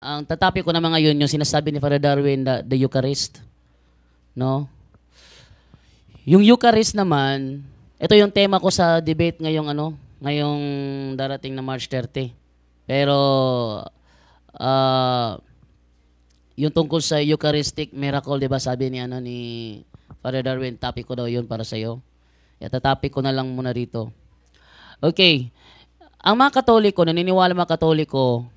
Ang tatapi ko naman ngayon, yung sinasabi ni Father Darwin, the Eucharist. No? Yung Eucharist naman, ito yung tema ko sa debate ngayong darating na March 30. Pero, yung tungkol sa Eucharistic miracle, di ba sabi ni Father Darwin, topic ko daw yun para sa'yo. Tatopic ko na lang muna rito. Okay. Ang mga Katoliko, naniniwala mga Katoliko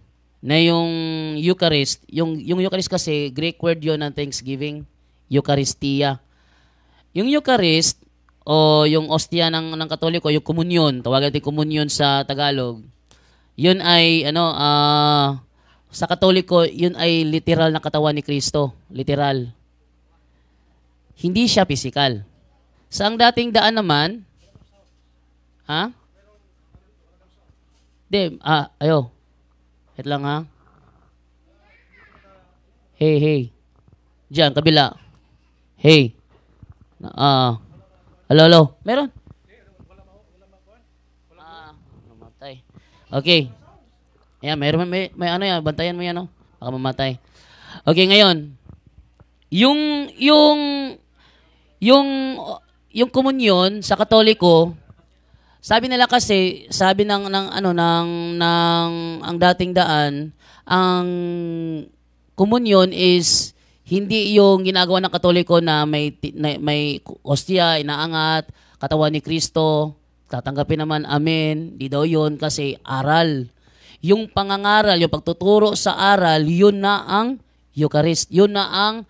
na yung Eucharist, yung Eucharist kasi, Greek word yun ng Thanksgiving, Eucharistia. Yung Eucharist, o yung ostia ng Katoliko, yung komunyon, tawagan natin komunyon sa Tagalog, yun ay, sa Katoliko, yun ay literal na katawan ni Kristo. Literal. Hindi siya physical. Sa ang dating daan naman, ayo. Wait lang ha. Hey. Diyan, kabila. Hey. Hello. Meron? Namatay. Okay. Ayan, meron may bantayan mo yan, baka mamatay. Okay, ngayon. Yung komunyon sa Katoliko, sabi nila kasi, sabi ng ang dating daan, ang komunyon is hindi yung ginagawa ng Katoliko na may hostia, inaangat, katawan ni Kristo, tatanggapin naman, amen. Di daw yun kasi aral. Yung pangangaral, yung pagtuturo sa aral, yun na ang Eucharist. Yun na ang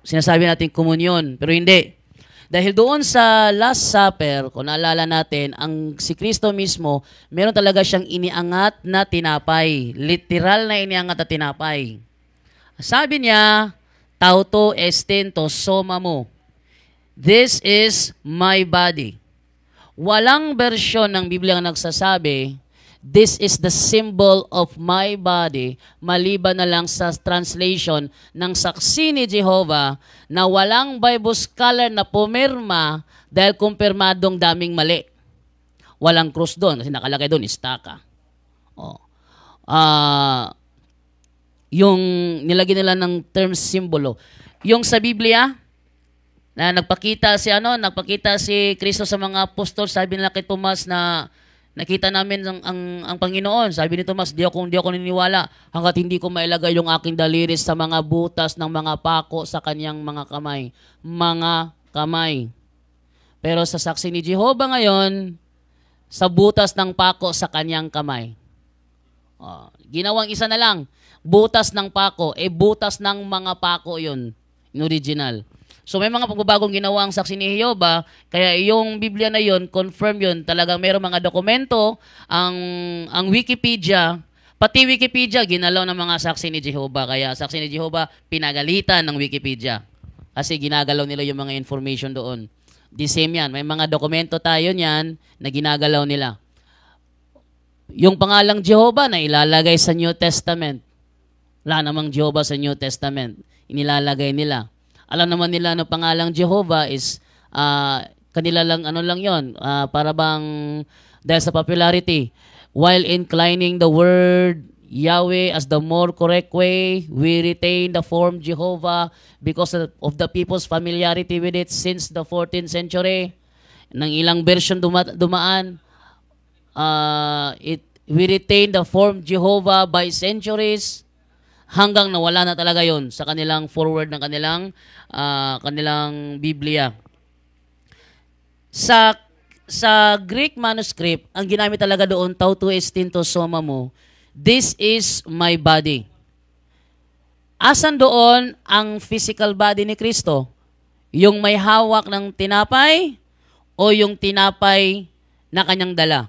sinasabi natin komunyon. Pero hindi. Dahil doon sa Last Supper, kung naalala natin, si Kristo mismo, meron talaga siyang iniangat na tinapay. Literal na iniangat na tinapay. Sabi niya, tauto estin to soma mo. This is my body. Walang bersyon ng Biblia ang nagsasabi, this is the symbol of my body, maliban na lang sa translation ng saksi ni Jehovah na walang Bible scholar na pumirma dahil kumpirmadong daming mali. Walang cross doon kasi nakalagay doon, istaka. Yung nilagay nila ng term simbolo. Yung sa Biblia, na nagpakita si Kristo sa mga apostol, sabi nila kay Tomas na nakita namin ang Panginoon. Sabi ni Tomas, di ako naniniwala hanggat hindi ko mailagay yung aking daliri sa mga butas ng mga pako sa kanyang mga kamay. Mga kamay. Pero sa saksi ni Jehovah ngayon, sa butas ng pako sa kanyang kamay. Ginawang isa na lang. Butas ng pako. Butas ng mga pako yun. In original. So may mga pagbabagong ginawa ang saksi ni Jehovah, kaya yung Biblia na yon, confirm yun, talagang mayroong mga dokumento, ang Wikipedia, pati Wikipedia, ginalaw ng mga saksi ni Jehovah, kaya saksi ni Jehovah, pinagalitan ng Wikipedia. Kasi ginagalaw nila yung mga information doon. The same yan, may mga dokumento tayo niyan na ginagalaw nila. Yung pangalang Jehovah na ilalagay sa New Testament. Wala namang Jehovah sa New Testament. Inilalagay nila. Alam naman nila na pangalang Jehovah is kanila lang yon, para bang dahil sa popularity, while inclining the word Yahweh as the more correct way, we retain the form Jehovah because of the people's familiarity with it since the 14th century. Nang ilang version dumaan, we retain the form Jehovah by centuries. Hanggang nawala na talaga yon sa kanilang forward ng kanilang Biblia. Sa Greek manuscript, ang ginamit talaga doon, tauto estin to soma mo, this is my body. Asan doon ang physical body ni Kristo? Yung may hawak ng tinapay o yung tinapay na kanyang dala?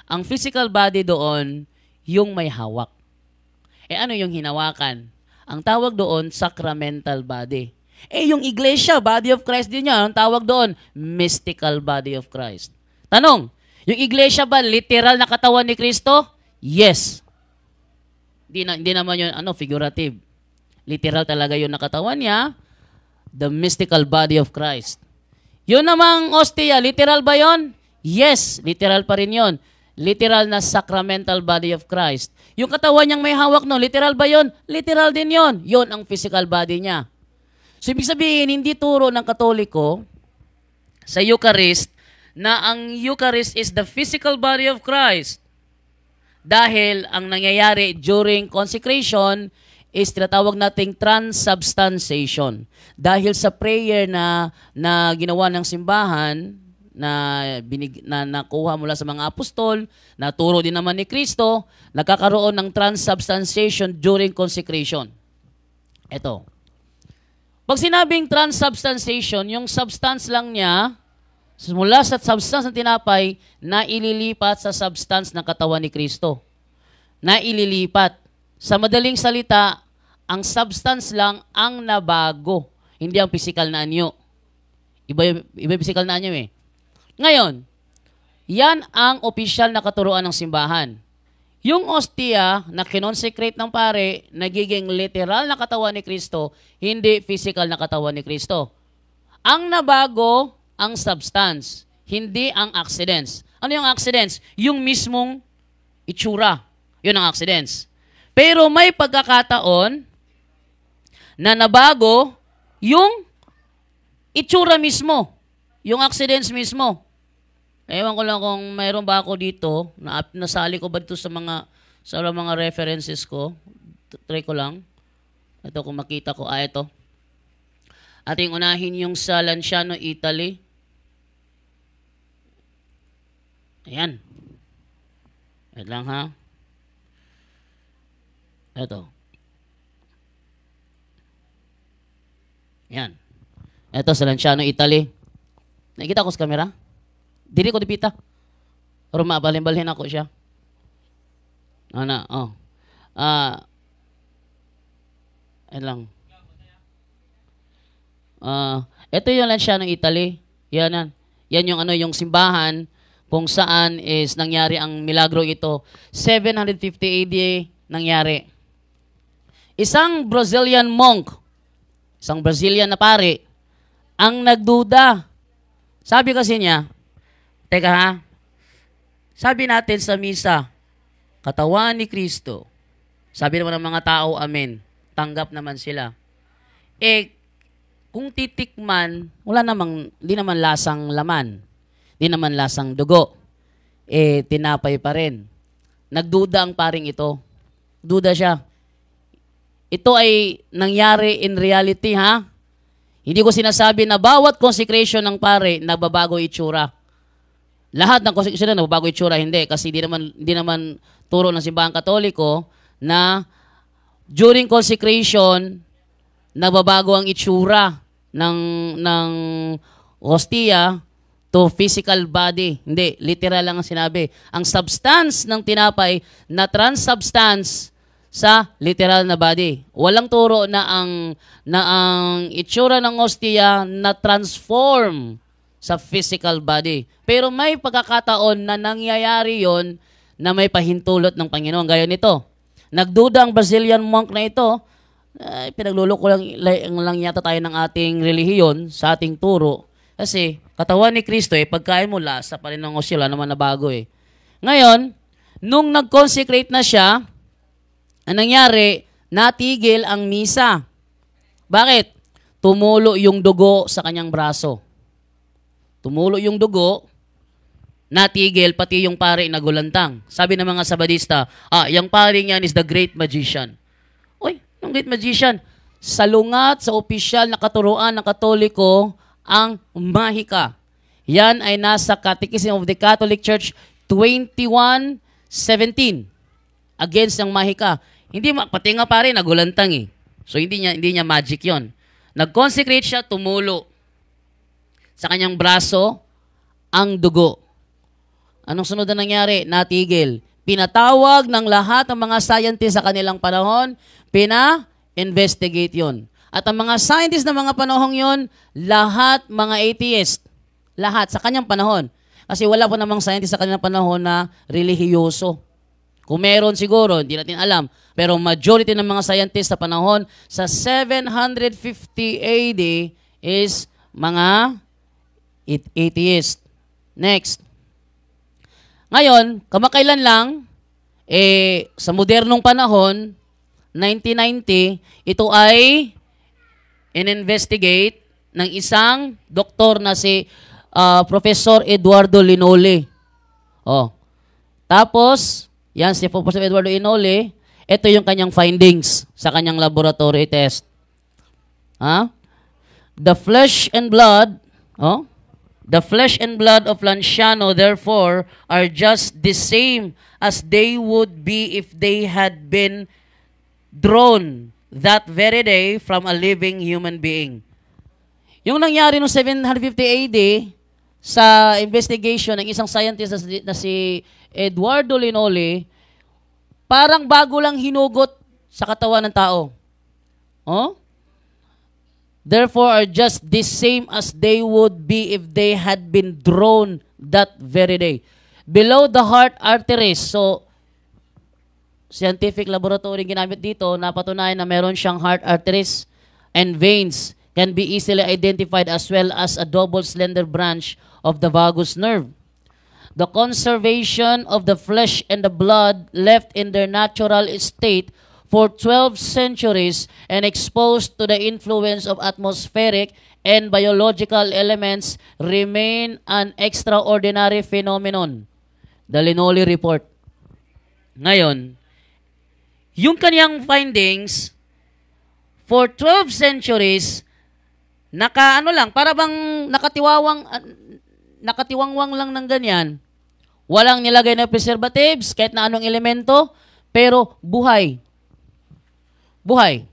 Ang physical body doon, yung may hawak. Ano yung hinawakan? Ang tawag doon, sacramental body. Yung iglesia, body of Christ din yan. Ang tawag doon, mystical body of Christ. Tanong, yung iglesia ba literal na katawan ni Kristo? Yes. Hindi naman yun, figurative. Literal talaga yun na katawan niya, the mystical body of Christ. Yun namang ostia, literal ba yun? Yes, literal pa rin yun. literal na sacramental body of Christ. Yung katawan niyang may hawak no, literal ba yon? Literal din yon. Yon ang physical body niya. So, ibig sabihin, hindi turo ng Katoliko sa Eucharist na ang Eucharist is the physical body of Christ. Dahil ang nangyayari during consecration is tinatawag nating transubstantiation. Dahil sa prayer na ginawa ng simbahan, na nakuha mula sa mga apostol, naturo din naman ni Kristo, nagkakaroon ng transubstantiation during consecration. Ito. Pag sinabing transubstantiation, yung substance lang niya, mula sa substance ng tinapay, na ililipat sa substance ng katawan ni Kristo. Na ililipat. Sa madaling salita, ang substance lang ang nabago. Hindi ang physical na anyo. Iba yung physical na anyo eh. Ngayon, yan ang opisyal na katuruan ng simbahan. Yung ostia na kinonsecrate ng pare, nagiging literal na katawan ni Kristo, hindi physical na katawan ni Kristo. Ang nabago, ang substance, hindi ang accidents. Ano yung accidents? Yung mismong itsura. Yun ang accidents. Pero may pagkakataon na nabago yung itsura mismo. Yung accidents mismo. Ewan ko lang kung mayroon ba ako dito, nasali ko ba dito sa mga references ko. Try ko lang. Ito kung makita ko. Ito. Ating unahin yung sa Lanciano, Italy. Ayan. Wait lang ha. Ito. Ayan. Ito sa Lanciano, Italy. Nakikita ko sa camera? Dili ko dipita. Pero mabalhin-balhin ako siya. Ano, oh. Ayan lang. Ito yung Lanciano, Italy. Yan yung yung simbahan kung saan is nangyari ang milagro ito. 750 AD nangyari. Isang Brazilian monk, isang Brazilian na pare, ang nagduda. Sabi kasi niya, teka ha, sabi natin sa misa, katawan ni Kristo. Sabi naman ng mga tao, amen. Tanggap naman sila. Kung titikman, di naman lasang laman. Di naman lasang dugo. Tinapay pa rin. Nagduda ang paring ito. Duda siya. Ito ay nangyari in reality, ha? Hindi ko sinasabi na bawat consecration ng pare, nagbabago itsura. Lahat ng consecration na nagbabago itsura, hindi. Kasi di naman turo ng simbahan Katoliko na during consecration, nagbabago ang itsura ng hostia to physical body. Hindi, literal lang ang sinabi. Ang substance ng tinapay na transubstance sa literal na body. Walang turo na ang itsura ng hostia na transform sa physical body. Pero may pagkakataon na nangyayari yon na may pahintulot ng Panginoon. Gaya nito. Nagduda ang Brazilian monk na ito. Pinagluloko lang yata tayo ng ating relihiyon sa ating turo. Kasi katawan ni Kristo, pagkain mo, lasa pa rin ng hostia, wala naman na bago eh. Ngayon, nung nag-consecrate na siya, ang nangyari, natigil ang misa. Bakit? Tumulo yung dugo sa kanyang braso. Tumulo yung dugo, natigil, pati yung pare nagulantang. Sabi ng mga Sabadista, yung pare niyan is the great magician. Uy, yung great magician, salungat sa opisyal na katuruan ng Katoliko ang mahika. Yan ay nasa Catechism of the Catholic Church 21:17. Against ng mahika. Hindi, pati nga pare, nagulantang eh. So, hindi niya magic yon. Nag-consecrate siya, tumulo. Sa kanyang braso, ang dugo. Anong sunod na nangyari? Natigil. Pinatawag ng lahat ng mga scientists sa kanilang panahon, pina-investigate yon. At ang mga scientists na mga panahong yon, lahat mga atheist. Lahat, sa kanyang panahon. Kasi wala po namang scientist sa kanyang panahon na relihiyoso. Kung meron siguro, hindi natin alam. Pero majority ng mga scientists sa panahon sa 750 AD is mga atheist. Next. Ngayon, kamakailan lang, sa modernong panahon, 1990, ito ay in-investigate ng isang doktor na si Professor Eduardo Linole. Oh. Tapos, yan si Professor Eduardo Linole, ito yung kanyang findings sa kanyang laboratory test. The flesh and blood, the flesh and blood of Lanciano, therefore, are just the same as they would be if they had been drawn that very day from a living human being. Yung nangyari noong 750 AD sa investigation ng isang scientist na si Eduardo Linole, parang bago lang hinugot sa katawan ng tao. Therefore are just the same as they would be if they had been drawn that very day. Below the heart arteries, so scientific laboratory ginamit dito, napatunayan na meron siyang heart arteries and veins can be easily identified as well as a double slender branch of the vagus nerve. The conservation of the flesh and the blood left in their natural state for 12 centuries and exposed to the influence of atmospheric and biological elements remain an extraordinary phenomenon. The Linole Report. Ngayon, yung kaniyang findings, for 12 centuries, para bang nakatiwangwang lang ng ganyan, walang nilagay na preservatives, kahit na anong elemento, pero buhay. Buhay.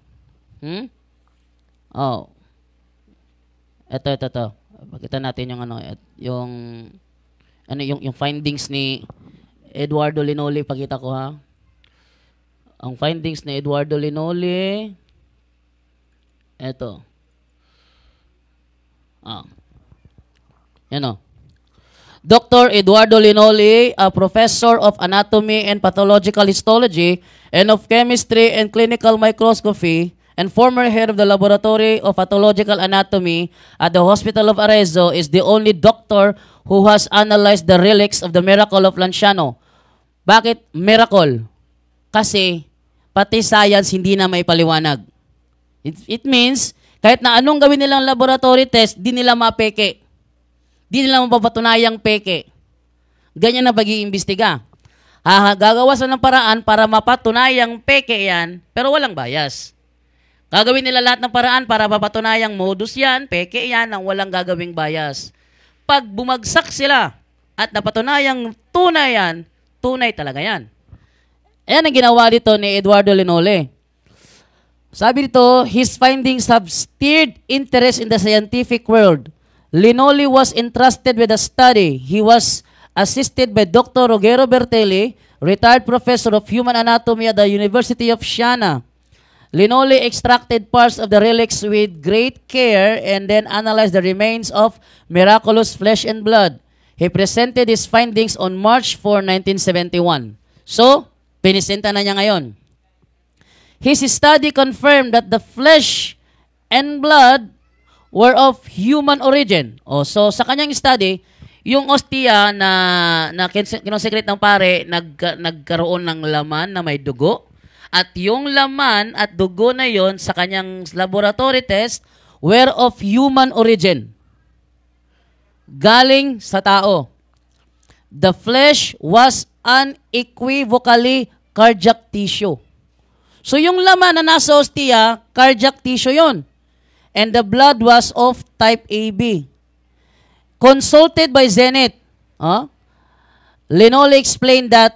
Ito. Pakita natin yung findings ni Eduardo Linole, pakita ko ha. Ang findings ni Eduardo Linole, ito. Dr. Eduardo Linole, a professor of anatomy and pathological histology and of chemistry and clinical microscopy and former head of the laboratory of pathological anatomy at the Hospital of Arezzo, is the only doctor who has analyzed the relics of the miracle of Lanciano. Bakit miracle? Kasi pati science hindi na may paliwanag. It means kahit na anong gawin nilang laboratory test, di nila mapeke. Di nila mapapatunayang peke. Ganyan na pag-iimbestiga. Gagawa sa ng paraan para mapatunayang peke yan, pero walang bias. Gagawin nila lahat ng paraan para mapatunayang modus yan, peke yan, nang walang gagawing bias. Pag bumagsak sila at napatunayang tunay yan, tunay talaga yan. Ayan ang ginawa dito ni Eduardo Linole. Sabi dito, his findings have stirred interest in the scientific world. Linole was entrusted with a study. He was assisted by Dr. Ruggero Bertelli, retired professor of human anatomy at the University of Siena. Linole extracted parts of the relics with great care and then analyzed the remains of miraculous flesh and blood. He presented his findings on March 4, 1971. So, pinisenta na niya ngayon. His study confirmed that the flesh and blood were of human origin. So sa kanyang study, yung ostia na kinosekret ng pare, nagkaroon ng laman na may dugo. At yung laman at dugo na yon sa kanyang laboratory test were of human origin. Galing sa tao. The flesh was unequivocally cardiac tissue. So yung laman na nasa ostia, cardiac tissue yon. And the blood was of type AB. Consulted by Zenit, Linole explained that,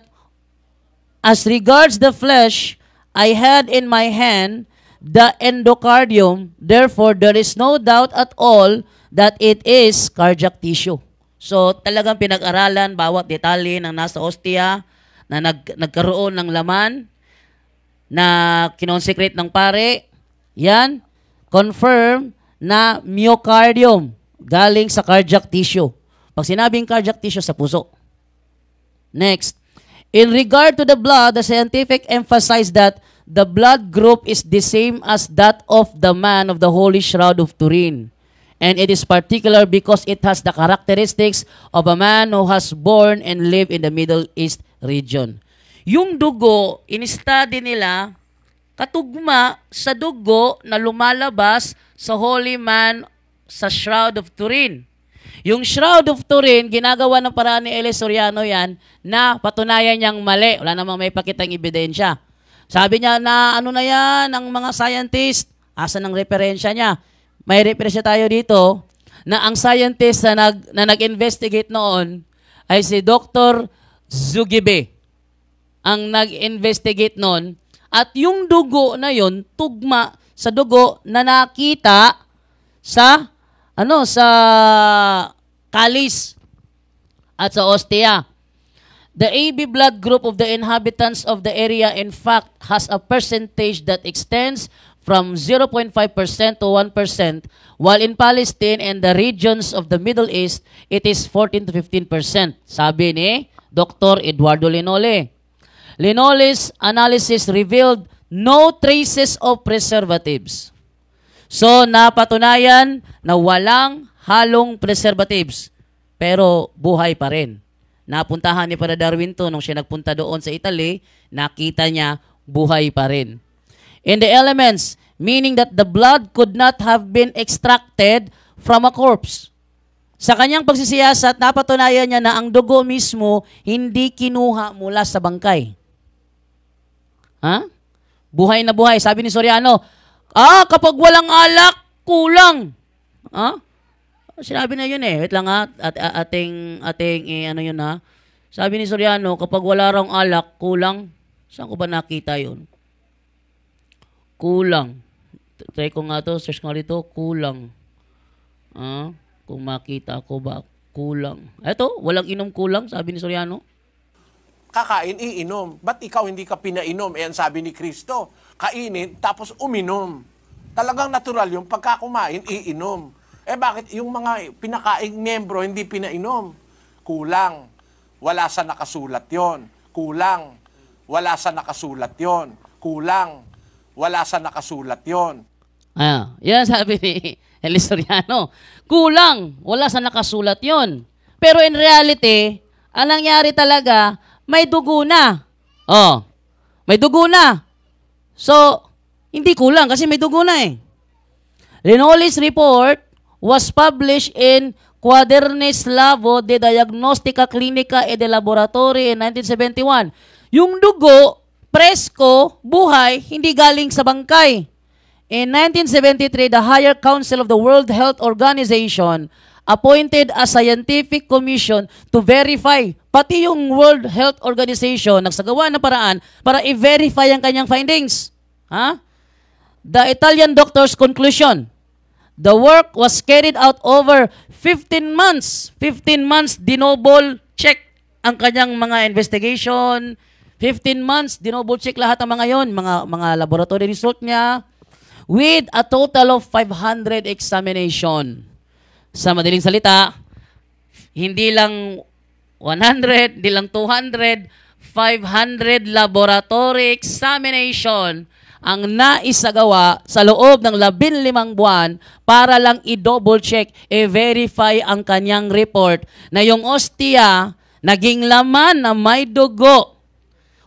as regards the flesh, I had in my hand the endocardium, therefore there is no doubt at all that it is cardiac tissue. So talagang pinag-aralan bawat detalye ng nasa ostia na nagkaroon ng laman, na kinonsecrate ng pare, yan, confirm na myocardium, galing sa cardiac tissue. Pag sinabing cardiac tissue, sa puso. Next, in regard to the blood, the scientific emphasized that the blood group is the same as that of the man of the Holy Shroud of Turin. And it is particular because it has the characteristics of a man who has born and lived in the Middle East region. Yung dugo, in-study nila, katugma sa dugo na lumalabas sa Holy Man sa Shroud of Turin. Yung Shroud of Turin, ginagawa ng paraan ni Elias Soriano yan na patunayan niyang mali. Wala namang may pakitang ebidensya. Sabi niya na ano na yan, ang mga scientist, asa ng referensya niya. May referensya tayo dito na ang scientist na nag-investigate noon ay si Dr. Zugibe. Ang nag-investigate noon. At yung dugo na yon tugma sa dugo na nakita sa sa kalis at sa ostia. The AB blood group of the inhabitants of the area in fact has a percentage that extends from 0.5% to 1%, while in Palestine and the regions of the Middle East, it is 14 to 15%. Sabi ni Dr. Eduardo Linole. Linole's analysis revealed no traces of preservatives. So, napatunayan na walang halong preservatives, pero buhay pa rin. Napuntahan ni Father Darwin to nung siya nagpunta doon sa Italy, nakita niya buhay pa rin. In the elements, meaning that the blood could not have been extracted from a corpse. Sa kanyang pagsisiyasat, napatunayan niya na ang dugo mismo hindi kinuha mula sa bangkay. Buhay na buhay. Sabi ni Soriano, kapag walang alak, kulang. Sinabi na yun eh. Wait lang ating yun ha. Sabi ni Soriano, kapag wala raw alak, kulang. Saan ko ba nakita yun? Kulang. Try ko nga to, search ko nga dito, kulang. Kung makita ko ba, kulang. Eto, walang inom kulang, sabi ni Soriano. Kakain, iinom. Ba't ikaw hindi ka pinainom? Ayan sabi ni Kristo, kainin, tapos uminom. Talagang natural yung pagka kumain, iinom. Bakit yung mga pinakaing miyembro hindi pinainom? Kulang. Wala sa nakasulat yon. Kulang. Wala sa nakasulat yon. Kulang. Wala sa nakasulat yon. Yan sabi ni Elias Soriano. Kulang. Wala sa nakasulat yon. Pero in reality, ang nangyari talaga, may dugo na. May dugo na. So, hindi kulang kasi may dugo na eh. Linole's report was published in Quadernes Labo de Diagnostica Clinica e de Laboratory in 1971. Yung dugo, presko, buhay, hindi galing sa bangkay. In 1973, the Higher Council of the World Health Organization appointed a scientific commission to verify. Pati yung World Health Organization nagsagawa ng paraan para i-verify ang kanyang findings. The Italian doctor's conclusion. The work was carried out over 15 months. 15 months, dinoble check ang kanyang mga investigation. 15 months, dinoble check lahat ng mga yon, mga laboratory result niya, with a total of 500 examination. Sa madaling salita, hindi lang 100, hindi lang 200, 500 laboratory examination ang naisagawa sa loob ng 15 buwan para lang i-double check, i-verify ang kanyang report na yung ostia naging laman na may dugo.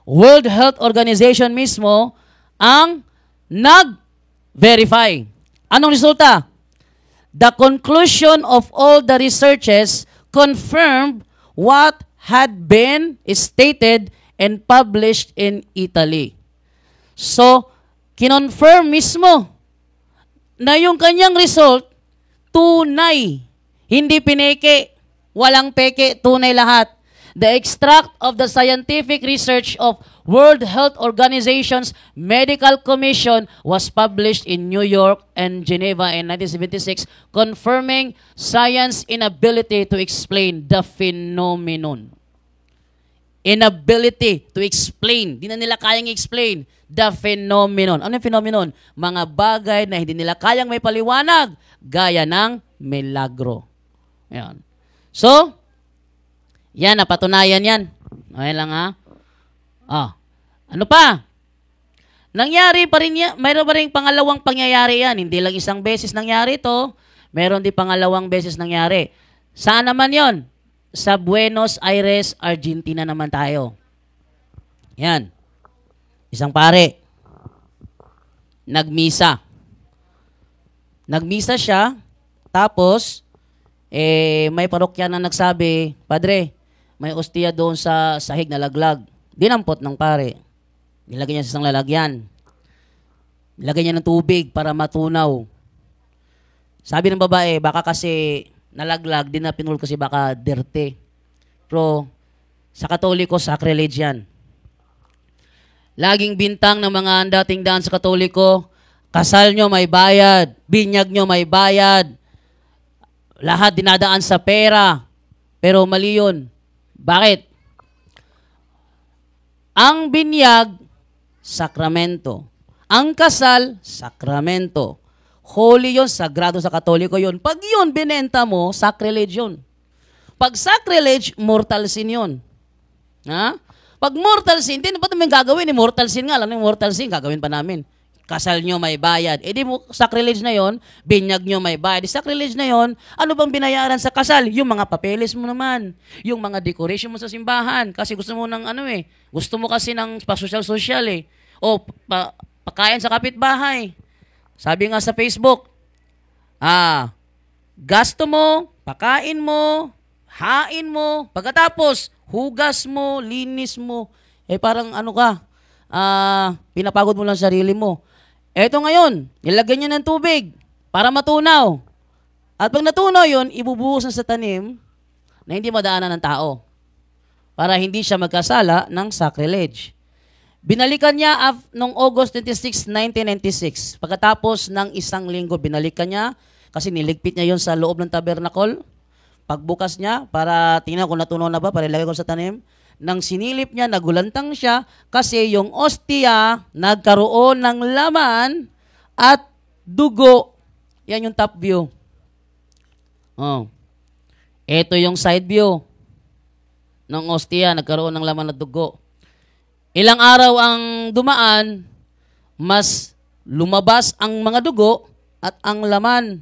World Health Organization mismo ang nag-verify. Anong resulta? The conclusion of all the researches confirmed what had been stated and published in Italy. So, kinonfirm mismo na yung kanyang result, tunay. Hindi pineke, walang peke, tunay lahat. The extract of the scientific research of World Health Organization's Medical Commission was published in New York and Geneva in 1976, confirming science inability to explain the phenomenon. Inability to explain. Di na nila kayang explain the phenomenon. Ano yung phenomenon? Mga bagay na hindi nila kayang may paliwanag, gaya ng milagro. Ayan. So, yan, napatunayan yan. Okay lang ha? Ano pa? Nangyari pa rin yan. Mayroon pa rin pangalawang pangyayari yan. Hindi lang isang beses nangyari ito. Meron din pangalawang beses nangyari. Saan naman yon? Sa Buenos Aires, Argentina naman tayo. Yan. Isang pare. Nagmisa. Nagmisa siya, tapos, may parokya na nagsabi, Padre, may ostiya doon sa sahig na laglag. Dinampot ng pare. Nilagay niya sa isang lalagyan. Nilagay niya ng tubig para matunaw. Sabi ng babae, baka kasi nalaglag, din na pinul kasi baka dirty. Pero sa Katoliko, sacrilege yan. Laging bintang ng mga dating daan sa Katoliko, kasal nyo may bayad, binyag nyo may bayad, lahat dinadaan sa pera. Pero mali yun. Bakit? Ang binyag, sakramento. Ang kasal, sakramento. Holy yun, sagrado sa Katoliko yun. Pag yun binenta mo, sacrilege yun. Pag sacrilege, mortal sin yun. Ha? Pag mortal sin, hindi na ba namin gagawin? Mortal sin nga, alam mo yung mortal sin, gagawin pa namin. Kasal nyo may bayad. E di mo, sacrilege na yon, binyag nyo may bayad. Di sacrilege na yon, ano bang binayaran sa kasal? Yung mga papeles mo naman. Yung mga decoration mo sa simbahan. Kasi gusto mo ng gusto mo kasi ng pa-social-social O pakain sa kapitbahay. Sabi nga sa Facebook, gasto mo, pakain mo, hain mo, pagkatapos, hugas mo, linis mo. Parang pinapagod mo lang sarili mo. Eto ngayon, nilagyan niya ng tubig para matunaw. At pag natunaw yun, ibubuhusan sa tanim na hindi madaanan ng tao para hindi siya magkasala ng sacrilege. Binalikan niya noong August 26, 1996. Pagkatapos ng isang linggo, binalikan niya kasi niligpit niya yun sa loob ng tabernacle. Pagbukas niya, para tingnan kung natunaw na ba, para ilagay ko sa tanim. Nang sinilip niya, nagulantang siya kasi yung ostia nagkaroon ng laman at dugo. Yan yung top view. Ito yung side view ng ostia, nagkaroon ng laman at dugo. Ilang araw ang dumaan, mas lumabas ang mga dugo at ang laman.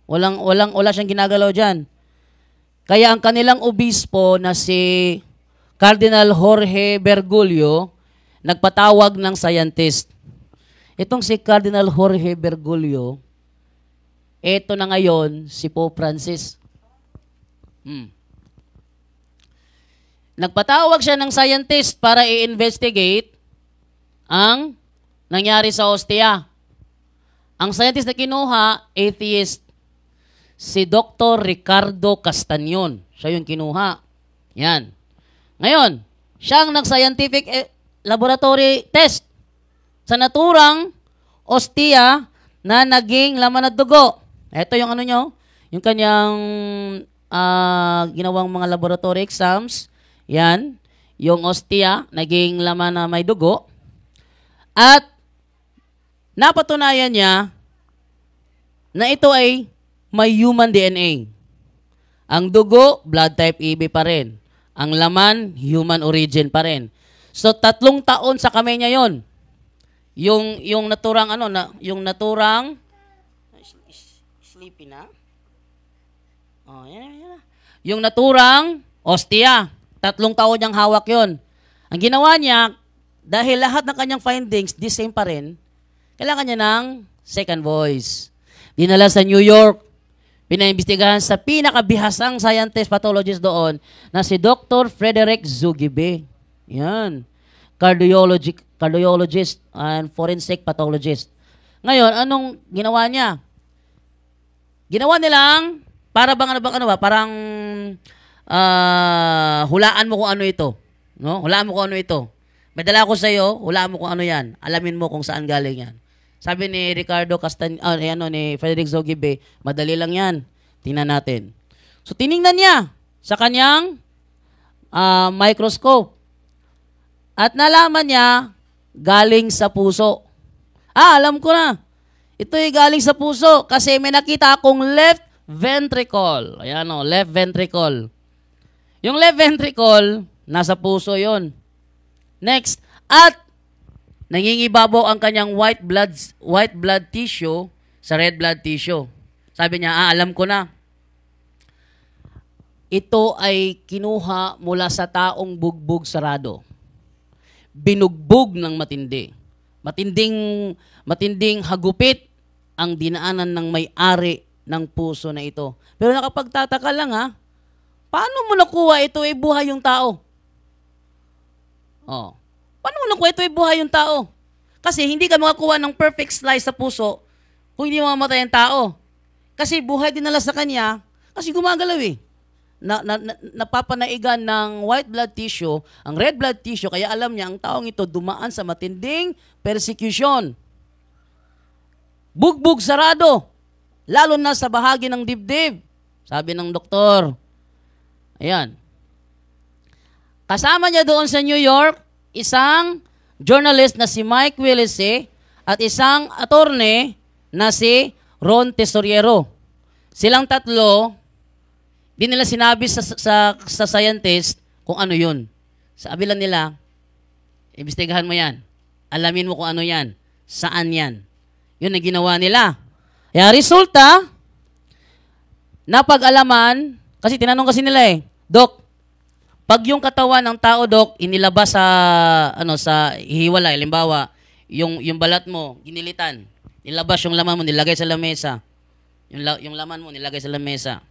Wala siyang ginagalaw dyan. Kaya ang kanilang obispo na si Cardinal Jorge Bergoglio, nagpatawag ng scientist. Itong si Cardinal Jorge Bergoglio, ito na ngayon si Pope Francis. Nagpatawag siya ng scientist para i-investigate ang nangyari sa ostia. Ang scientist na kinuha, atheist, si Dr. Ricardo Castañon. Siya yung kinuha. Yan. Ngayon, siya ang nag-scientific laboratory test sa naturang ostia na naging laman at dugo. Ito yung yung kanyang ginawang mga laboratory exams. Yan, yung ostia, naging laman na may dugo. At napatunayan niya na ito ay may human DNA. Ang dugo, blood type AB pa rin. Ang laman, human origin pa rin. So, 3 taon sa kamay niya yon. Yung naturang yung naturang sleepy na. Yan. Yung naturang ostia. 3 taon niyang hawak yon. Ang ginawa niya, dahil lahat ng kanyang findings, the same pa rin, kailangan niya ng second voice. Dinala sa New York, pinaimbestigahan sa pinakabihasang scientist pathologist doon na si Dr. Frederick Zugibe. Yan. Cardiologist and forensic pathologist. Ngayon, anong ginawa niya? Ginawa nilang parang hulaan mo kung ano ito. No? Hulaan mo kung ano ito. May dala ko sa iyo, hulaan mo kung ano yan. Alamin mo kung saan galing yan. Sabi ni Ricardo ni Frederick Zugibe, madali lang yan. Tingnan natin. So, tiningnan niya sa kanyang microscope. At nalaman niya, galing sa puso. Alam ko na. Ito ay galing sa puso kasi may nakita akong left ventricle. Ayan left ventricle. Yung left ventricle, nasa puso yon. Next, at nangingibabaw ang kanyang white blood tissue sa red blood tissue. Sabi niya, alam ko na. Ito ay kinuha mula sa taong bugbog sarado. Binugbog ng matindi. Matinding hagupit ang dinaanan ng may-ari ng puso na ito. Pero nakapagtataka lang paano mo nakuha ito ay buhay yung tao? Oh. Paano mo nakuha ito ay buhay yung tao? Kasi hindi ka makakuha ng perfect slice sa puso kung hindi mamamatay ang tao. Kasi buhay dinala sa kanya kasi gumagalaw napapanaigan ng white blood tissue, ang red blood tissue, kaya alam niya ang taong ito dumaan sa matinding persecution. Bugbog sarado, lalo na sa bahagi ng dibdib, sabi ng doktor. Ayan. Kasama niya doon sa New York, isang journalist na si Mike Willese at isang attorney na si Ron Tesoriero. Silang tatlo, di nila sinabi sa scientist kung ano yun. Sabi lang nila, imbestigahan mo yan. Alamin mo kung ano yan. Saan yan. Yun ang ginawa nila. Kaya resulta, napag-alaman, kasi tinanong kasi nila Dok, pag yung katawan ng tao, Dok, inilabas sa hiwalay, halimbawa, yung balat mo, ginilitan, nilabas yung laman mo, nilagay sa lamesa. Yung laman mo, nilagay sa lamesa.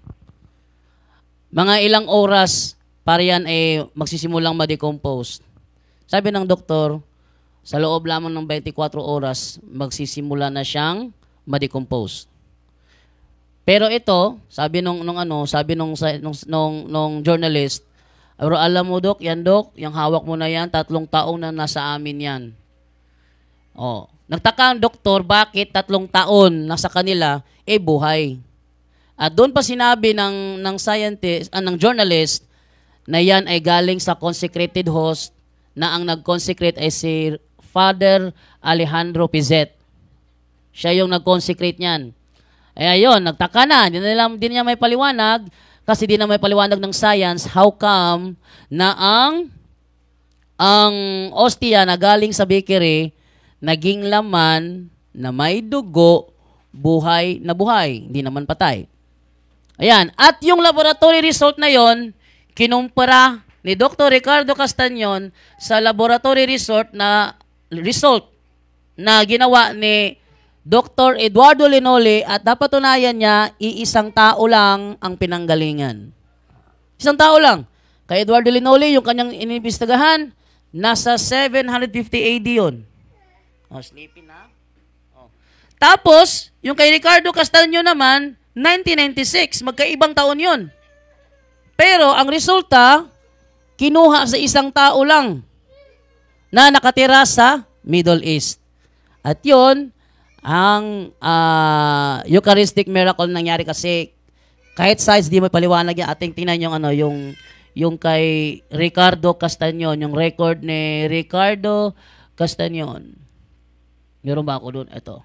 Mga ilang oras para yan magsisimulang ma-decompose. Sabi ng doktor, sa loob lamang ng 24 oras, magsisimula na siyang ma-decompose. Pero ito, sabi nung journalist, pero alam mo, Dok, yung hawak mo na yan, 3 taon na nasa amin yan. Oh, nagtaka ang doktor, bakit 3 taon nasa kanila, buhay. At doon pa sinabi ng scientist, ng journalist, na yan ay galing sa consecrated host, na ang nag-consecrate ay si Father Alejandro Pizet. Siya yung nag-consecrate niyan. Ayun, nagtaka na, hindi niya may paliwanag, kasi di na may paliwanag ng science, how come na ang ostia na galing sa bakery, naging laman na may dugo, buhay na buhay, hindi naman patay. Ayan, at yung laboratory result na yon, kinumpara ni Dr. Ricardo Castañon sa laboratory result na ginawa ni Dr. Eduardo Linole at napatunayan niya, iisang tao lang ang pinanggalingan. Isang tao lang. Kay Eduardo Linole, yung kanyang inimbestigahan, nasa 750 AD yun. Oh, sleepy na. Oh. Tapos, yung kay Ricardo Castañon naman, 1996, magkaibang taon yun. Pero ang resulta, kinuha sa isang tao lang na nakatira sa Middle East. At yun, ang Eucharistic miracle nangyari kasi kahit size di mo paliwanag yan, ating tingnan yung kay Ricardo Castañon, yung record ni Ricardo Castañon. Meron ba ako doon? Ito.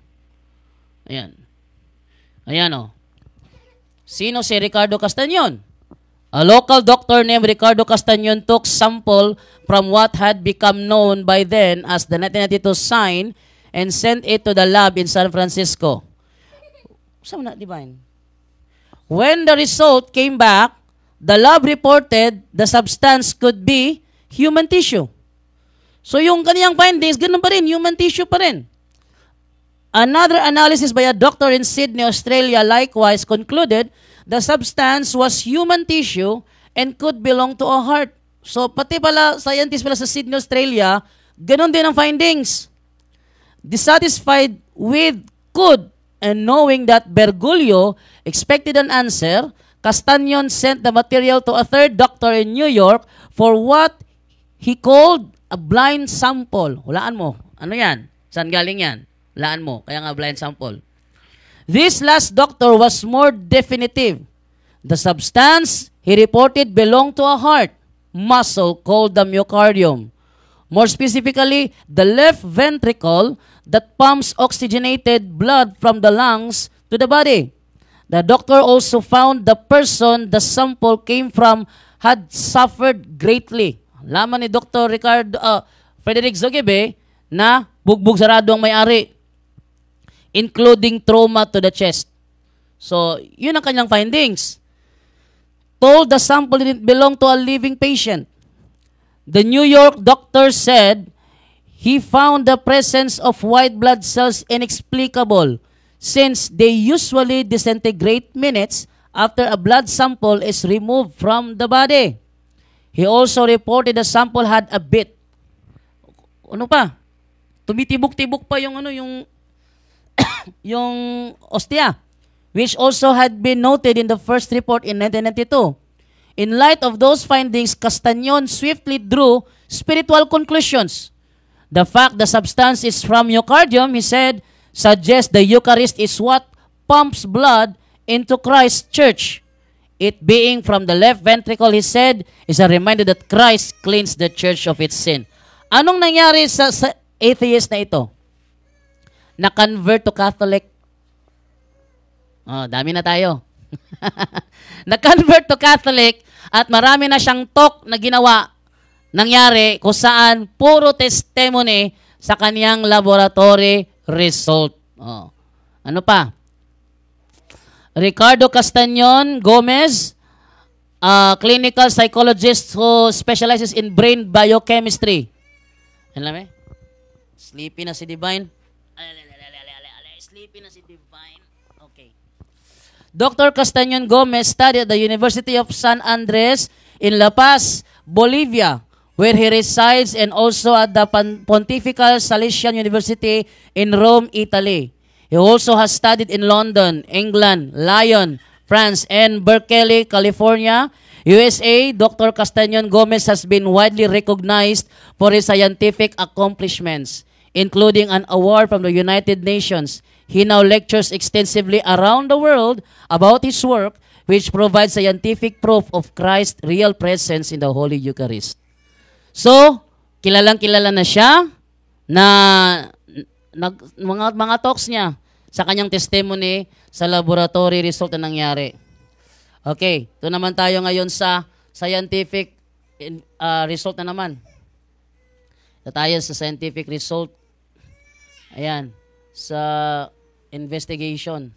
Ayan. Ayan Sino si Ricardo Castañon? A local doctor named Ricardo Castañon took sample from what had become known by then as the 1992 sign and sent it to the lab in San Francisco. Saan na, divine? When the result came back, the lab reported the substance could be human tissue. So yung kaniyang findings, ganun pa rin, human tissue pa rin. Another analysis by a doctor in Sydney, Australia, likewise concluded the substance was human tissue and could belong to a heart. So pati pala, scientists pala sa Sydney, Australia, ganun din ang findings. Dissatisfied with could and knowing that Bergoglio expected an answer, Castañon sent the material to a third doctor in New York for what he called a blind sample. Hulaan mo. Ano yan? Saan galing yan? Hulaan mo. Kaya nga blind sample. This last doctor was more definitive. The substance he reported belonged to a heart muscle called the myocardium. More specifically, the left ventricle that pumps oxygenated blood from the lungs to the body. The doctor also found the person the sample came from had suffered greatly. Laman ni Dr. Frederick Zogebe na bugbog sarado ang may-ari, including trauma to the chest. So, yun ang kanyang findings. Told the sample didn't belong to a living patient. The New York doctor said he found the presence of white blood cells inexplicable since they usually disintegrate minutes after a blood sample is removed from the body. He also reported the sample had a bit. Ano pa? Tumitibok-tibok pa yung yung ostia, which also had been noted in the first report in 1992. In light of those findings, Castañon swiftly drew spiritual conclusions. The fact the substance is from myocardium, he said, suggests the Eucharist is what pumps blood into Christ's church. It being from the left ventricle, he said, is a reminder that Christ cleansed the church of its sin. Anong nangyari sa atheist na ito? Na-convert to Catholic. Oh, dami na tayo. Na-convert to Catholic at marami na siyang talk na ginawa, nangyari kung saan puro testimony sa kaniyang laboratory result. Oh. Ano pa? Ricardo Castañon Gomez, a clinical psychologist who specializes in brain biochemistry. Alam mo? Sleepy na si Divine. Sleepy na si Divine. Okay. Dr. Castañon Gomez studied at the University of San Andres in La Paz, Bolivia, where he resides, and also at the Pontifical Salesian University in Rome, Italy. He also has studied in London, England, Lyon, France, and Berkeley, California, USA. Dr. Castañon Gomez has been widely recognized for his scientific accomplishments, including an award from the United Nations. He now lectures extensively around the world about his work, which provides scientific proof of Christ's real presence in the Holy Eucharist. So, kilalang-kilala na siya na mga talks niya sa kanyang testimony sa laboratory result na nangyari. Okay, ito naman tayo ngayon sa scientific result na naman. Ito tayo sa scientific result. Ayan, sa investigation.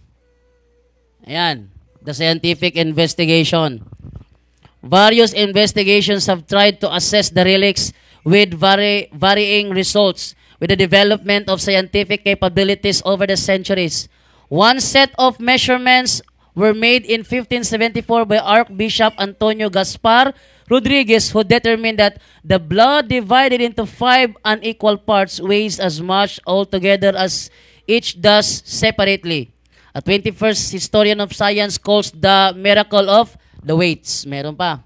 Ayan, the scientific investigation. Various investigations have tried to assess the relics with varying results with the development of scientific capabilities over the centuries. One set of measurements were made in 1574 by Archbishop Antonio Gaspar Rodriguez, who determined that the blood divided into 5 unequal parts weighs as much altogether as each does separately. A 21st historian of science calls the miracle of the weights. Meron pa.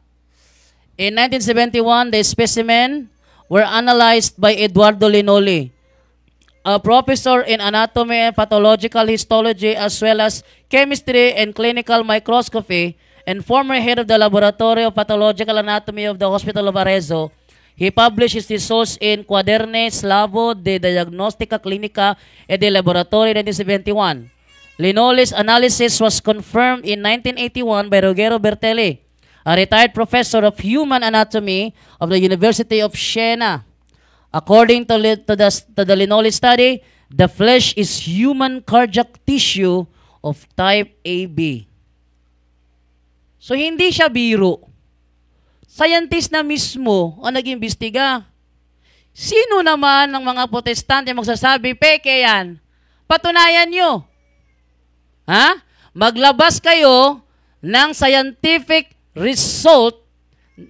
In 1971, the specimen were analyzed by Eduardo Linoli, a professor in anatomy and pathological histology as well as chemistry and clinical microscopy and former head of the Laboratory of Pathological Anatomy of the Hospital of Arezzo. He published his results in Quadernes Labo de Diagnostica Clinica e de Laboratory 1971. Linoli's analysis was confirmed in 1981 by Ruggero Bertelli, a retired professor of human anatomy of the University of Siena. According to the Linoli study, the flesh is human cardiac tissue of type AB. So, hindi siya biro. Scientist na mismo ang nag-imbestiga. Sino naman ng mga protestante magsasabi, peke yan? Patunayan nyo. Ha? Maglabas kayo ng scientific result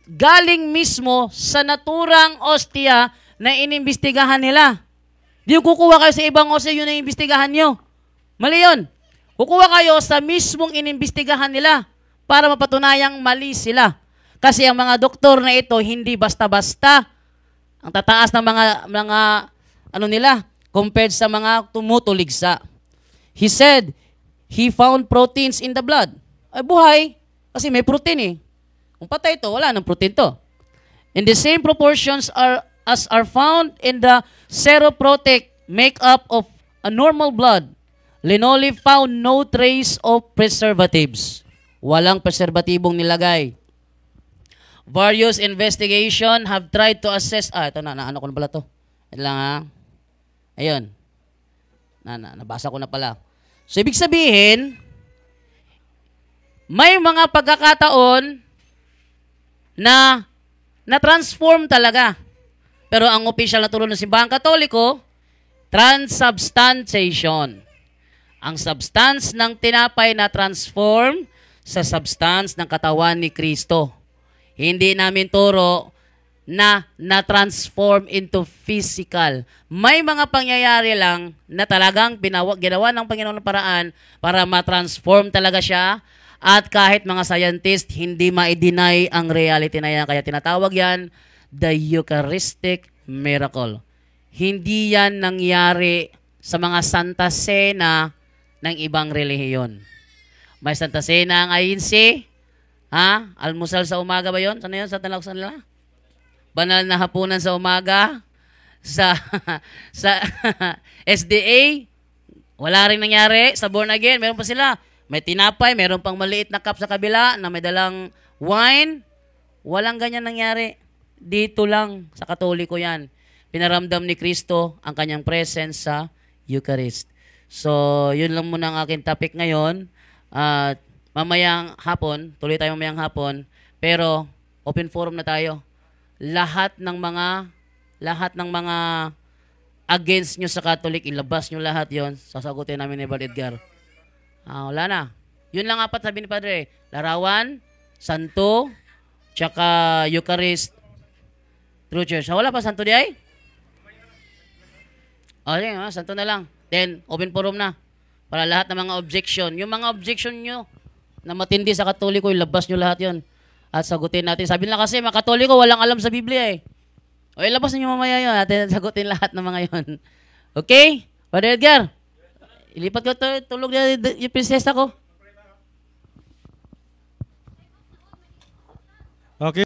galing mismo sa naturang ostia na inimbestigahan nila. Di kukuha kayo sa ibang ostia yun na inimbestigahan nyo. Mali yun. Kukuha kayo sa mismong inimbestigahan nila para mapatunayang mali sila. Kasi ang mga doktor na ito, hindi basta-basta. Ang tataas ng mga ano nila, compared sa mga tumutuligsa. He said, he found proteins in the blood. Ay, buhay. Kasi may protein eh. Kung patay ito, wala ng protein to. In the same proportions as are found in the seroprotic makeup of a normal blood, Linoli found no trace of preservatives. Walang preservatibong nilagay. Various investigation have tried to assess... ito na, ano ko na pala to. Ito lang ha. Ayun. Nabasa ko na pala. So, ibig sabihin, may mga pagkakataon na na-transform talaga. Pero ang official na turo ng Simbahang Katoliko, transubstantiation. Ang substance ng tinapay na transform sa substance ng katawan ni Kristo. Hindi namin turo na na-transform into physical. May mga pangyayari lang na talagang ginawa ng Panginoon ng paraan para ma-transform talaga siya. At kahit mga scientist, hindi ma-deny ang reality na yan. Kaya tinatawag yan, the Eucharistic miracle. Hindi yan nangyari sa mga Santa Cena ng ibang relihiyon. May Santa Cena ang INC, almusal sa umaga ba yun? Saan yun? Sa talaksan nila? Banal na hapunan sa umaga, sa SDA, wala rin nangyari. Sa born again, meron pa sila. May tinapay, meron pang maliit na cup sa kabila na may dalang wine. Walang ganyan nangyari. Dito lang, sa Katoliko yan. Pinaramdam ni Kristo ang kanyang presence sa Eucharist. So, yun lang muna ang aking topic ngayon. Mamayang hapon, tuloy tayo mamayang hapon, pero open forum na tayo. Lahat ng mga against nyo sa Catholic, ilabas nyo lahat yon, sasagutin namin ni Brother Edgar. Wala na. Yun lang apat sabi ni Padre. Larawan, Santo, tsaka Eucharist, True Church. Wala pa Santo di ay? Okay, Santo na lang. Then, open forum na. Para lahat ng mga objection. Yung mga objection nyo na matindi sa Katoliko, ilabas nyo lahat yon. At sagutin natin. Sabi nila kasi, mga Katoliko, walang alam sa Biblia eh. O ilabas ninyo mamaya yun. At sagutin lahat ng mga yon. Okay? Brother Edgar, ilipat ko tulog na yung prinsesa ko. Okay.